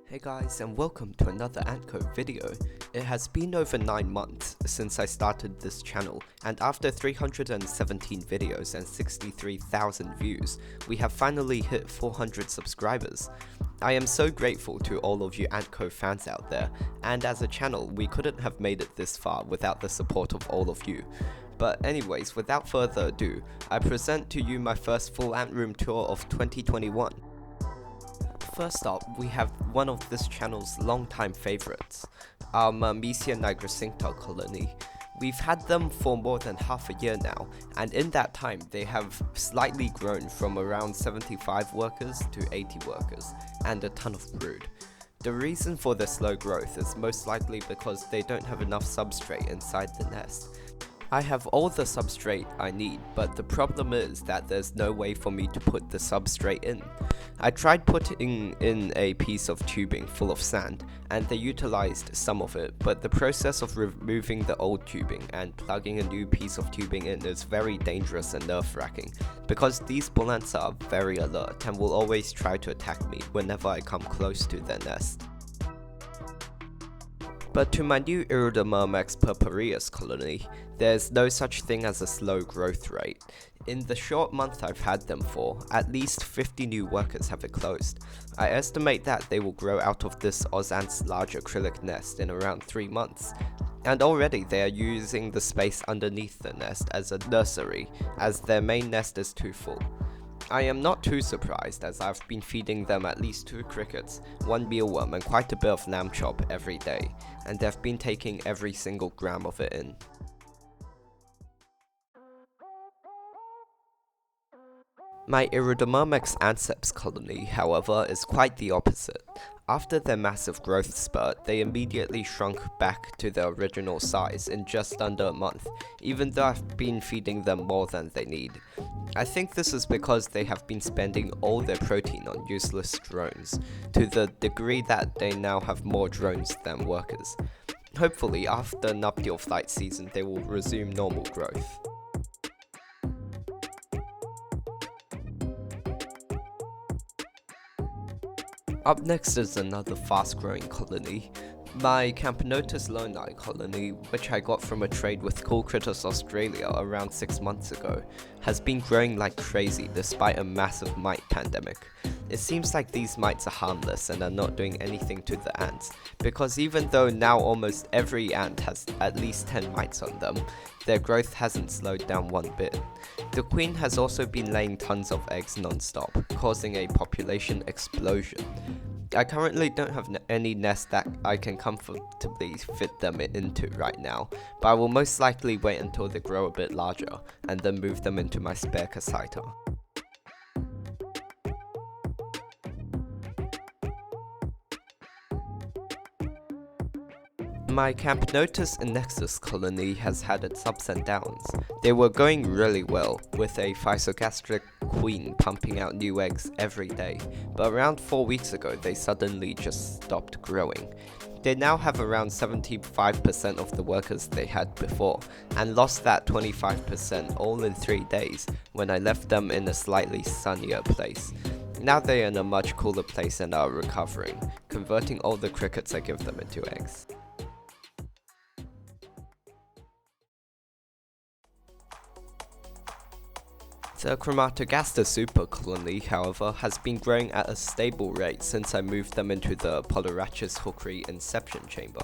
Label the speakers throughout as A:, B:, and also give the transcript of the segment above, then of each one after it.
A: Hey guys, and welcome to another Antco video. It has been over 9 months since I started this channel, and after 317 videos and 63,000 views, we have finally hit 400 subscribers. I am so grateful to all of you Antco fans out there, and as a channel, we couldn't have made it this far without the support of all of you. But anyways, without further ado, I present to you my first full Ant Room tour of 2021. First up, we have one of this channel's longtime favorites, our Myrmecia nigricincta colony. We've had them for more than half a year now, and in that time they have slightly grown from around 75 workers to 80 workers, and a ton of brood. The reason for the slow growth is most likely because they don't have enough substrate inside the nest. I have all the substrate I need, but the problem is that there's no way for me to put the substrate in. I tried putting in a piece of tubing full of sand, and they utilized some of it, but the process of removing the old tubing and plugging a new piece of tubing in is very dangerous and nerve-wracking, because these bull ants are very alert and will always try to attack me whenever I come close to their nest. But to my new Iridomyrmex purpureus colony, there's no such thing as a slow growth rate. In the short month I've had them for, at least 50 new workers have eclosed. I estimate that they will grow out of this Ozant's large acrylic nest in around 3 months. And already they are using the space underneath the nest as a nursery, as their main nest is too full. I am not too surprised, as I've been feeding them at least 2 crickets, 1 mealworm and quite a bit of lamb chop every day, and they've been taking every single gram of it in. My Iridomyrmex anceps colony, however, is quite the opposite. After their massive growth spurt, they immediately shrunk back to their original size in just under a month, even though I've been feeding them more than they need. I think this is because they have been spending all their protein on useless drones, to the degree that they now have more drones than workers. Hopefully, after nuptial flight season, they will resume normal growth. Up next is another fast-growing colony, my Camponotus loni colony, which I got from a trade with Cool Critters Australia around 6 months ago, has been growing like crazy despite a massive mite pandemic. It seems like these mites are harmless and are not doing anything to the ants, because even though now almost every ant has at least 10 mites on them, their growth hasn't slowed down one bit. The queen has also been laying tons of eggs non-stop, causing a population explosion. I currently don't have any nest that I can comfortably fit them into right now, but I will most likely wait until they grow a bit larger, and then move them into my spare casita. My Camponotus annexus colony has had its ups and downs. They were going really well, with a physogastric queen pumping out new eggs every day, but around 4 weeks ago they suddenly just stopped growing. They now have around 75% of the workers they had before, and lost that 25% all in 3 days when I left them in a slightly sunnier place. Now they are in a much cooler place and are recovering, converting all the crickets I give them into eggs. The Chromatogaster super colony, however, has been growing at a stable rate since I moved them into the Polyraches hookery inception chamber.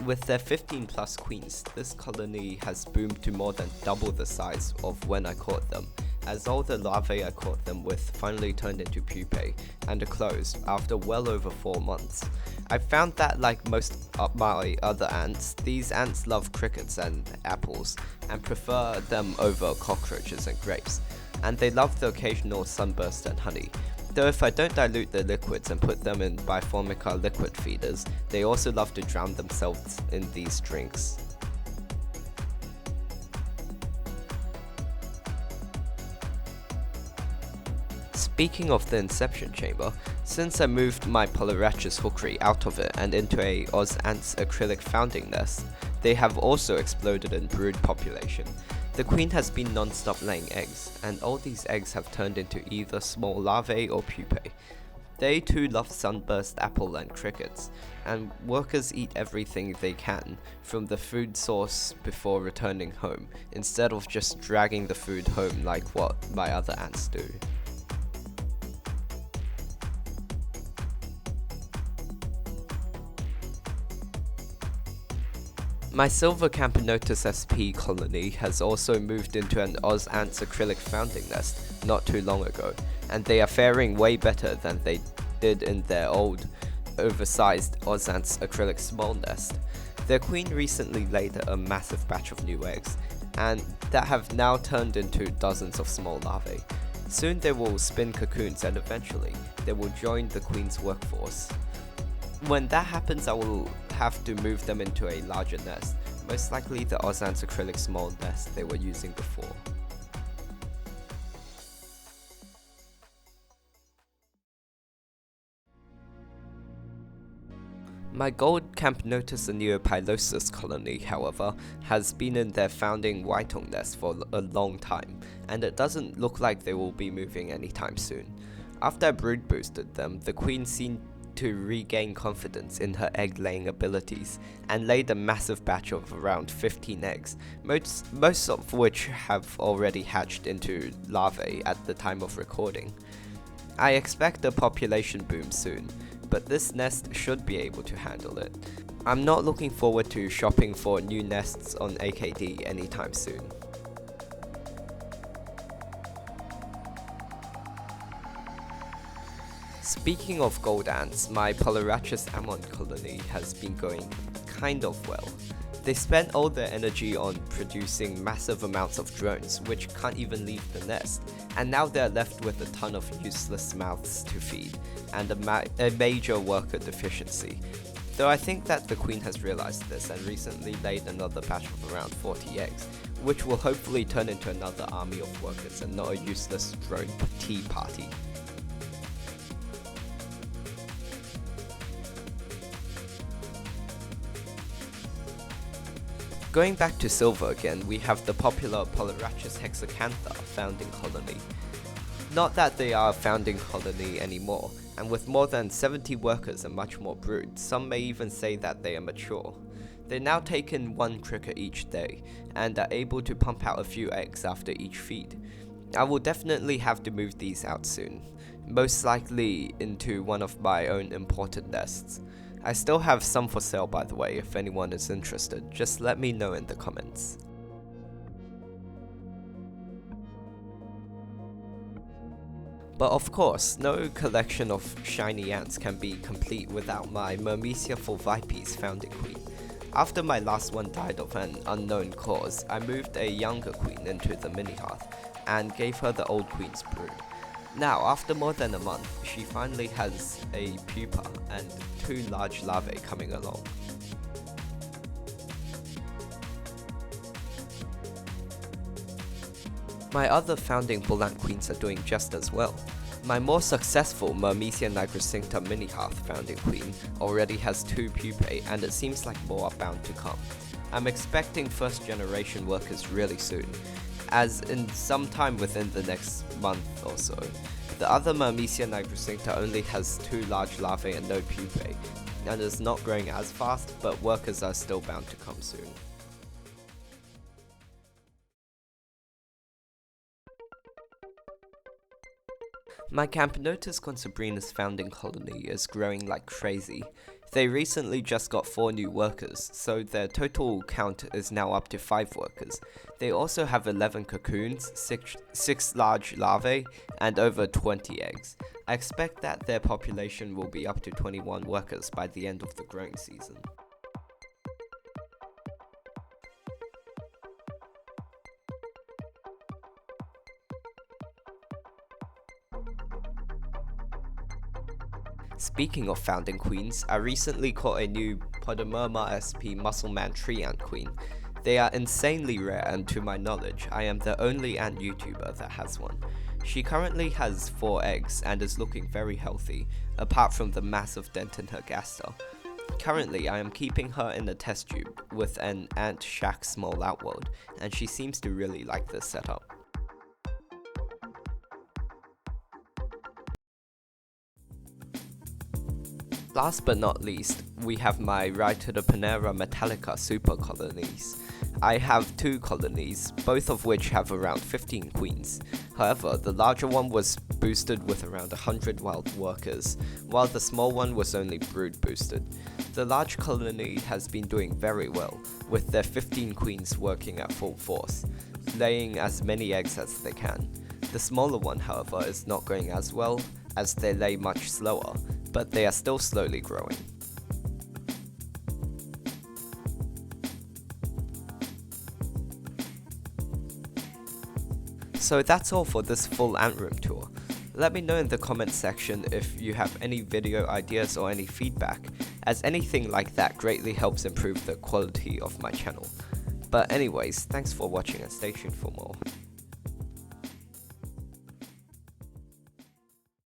A: With their 15 plus queens, this colony has boomed to more than double the size of when I caught them, as all the larvae I caught them with finally turned into pupae and are closed after well over 4 months. I found that, like most of my other ants, these ants love crickets and apples and prefer them over cockroaches and grapes, and they love the occasional sunburst and honey. Though if I don't dilute the liquids and put them in Biformica liquid feeders, they also love to drown themselves in these drinks. Speaking of the inception chamber, since I moved my Polyraches hookery out of it and into a Ozant's acrylic founding nest, they have also exploded in brood population. The queen has been non-stop laying eggs, and all these eggs have turned into either small larvae or pupae. They too love sunburst apple and crickets, and workers eat everything they can from the food source before returning home, instead of just dragging the food home like what my other ants do. My Silver Camponotus SP colony has also moved into an Oz Ants acrylic founding nest not too long ago, and they are faring way better than they did in their old, oversized Oz Ants acrylic small nest. Their queen recently laid a massive batch of new eggs, and that have now turned into dozens of small larvae. Soon they will spin cocoons and eventually they will join the queen's workforce. When that happens, I will have to move them into a larger nest, most likely the Oz Ants acrylic small nest they were using before. My gold Camponotus aneopylosus colony, however, has been in their founding whitong nest for a long time, and it doesn't look like they will be moving anytime soon. After I brood boosted them, the queen seemed to regain confidence in her egg-laying abilities and laid a massive batch of around 15 eggs, most of which have already hatched into larvae at the time of recording. I expect a population boom soon, but this nest should be able to handle it. I'm not looking forward to shopping for new nests on AKD anytime soon. Speaking of gold ants, my Polarachus ammon colony has been going kind of well. They spent all their energy on producing massive amounts of drones, which can't even leave the nest, and now they're left with a ton of useless mouths to feed, and a major worker deficiency. Though I think that the queen has realized this and recently laid another batch of around 40 eggs, which will hopefully turn into another army of workers and not a useless drone tea party. Going back to silver again, we have the popular Polarachus hexacantha founding colony. Not that they are a founding colony anymore, and with more than 70 workers and much more brood, some may even say that they are mature. They now take in one cricket each day, and are able to pump out a few eggs after each feed. I will definitely have to move these out soon, most likely into one of my own imported nests. I still have some for sale, by the way. If anyone is interested, just let me know in the comments. But of course, no collection of shiny ants can be complete without my Myrmecia fulvipes founding queen. After my last one died of an unknown cause, I moved a younger queen into the mini hearth and gave her the old queen's brood. Now, after more than a month, she finally has a pupa and 2 large larvae coming along. My other founding bull ant queens are doing just as well. My more successful Myrmecia nigricincta mini hearth founding queen already has 2 pupae, and it seems like more are bound to come. I'm expecting first generation workers really soon, as in sometime within the next month or so. The other Myrmecia nigricincta only has 2 large larvae and no pupae, and is not growing as fast, but workers are still bound to come soon. My Camponotus consubrinus founding colony is growing like crazy. They recently just got 4 new workers, so their total count is now up to 5 workers. They also have 11 cocoons, 6 large larvae, and over 20 eggs. I expect that their population will be up to 21 workers by the end of the growing season. Speaking of founding queens, I recently caught a new Podomurma sp Muscleman tree ant queen. They are insanely rare, and to my knowledge, I am the only ant YouTuber that has one. She currently has 4 eggs and is looking very healthy, apart from the massive dent in her gaster. Currently, I am keeping her in a test tube with an ant shack small outworld, and she seems to really like this setup. Last but not least, we have my Rhytidoponera metallica super colonies. I have 2 colonies, both of which have around 15 queens. However, the larger one was boosted with around 100 wild workers, while the small one was only brood boosted. The large colony has been doing very well, with their 15 queens working at full force, laying as many eggs as they can. The smaller one, however, is not going as well, as they lay much slower, but they are still slowly growing. So that's all for this full ant room tour. Let me know in the comments section if you have any video ideas or any feedback, as anything like that greatly helps improve the quality of my channel. But anyways, thanks for watching and stay tuned for more.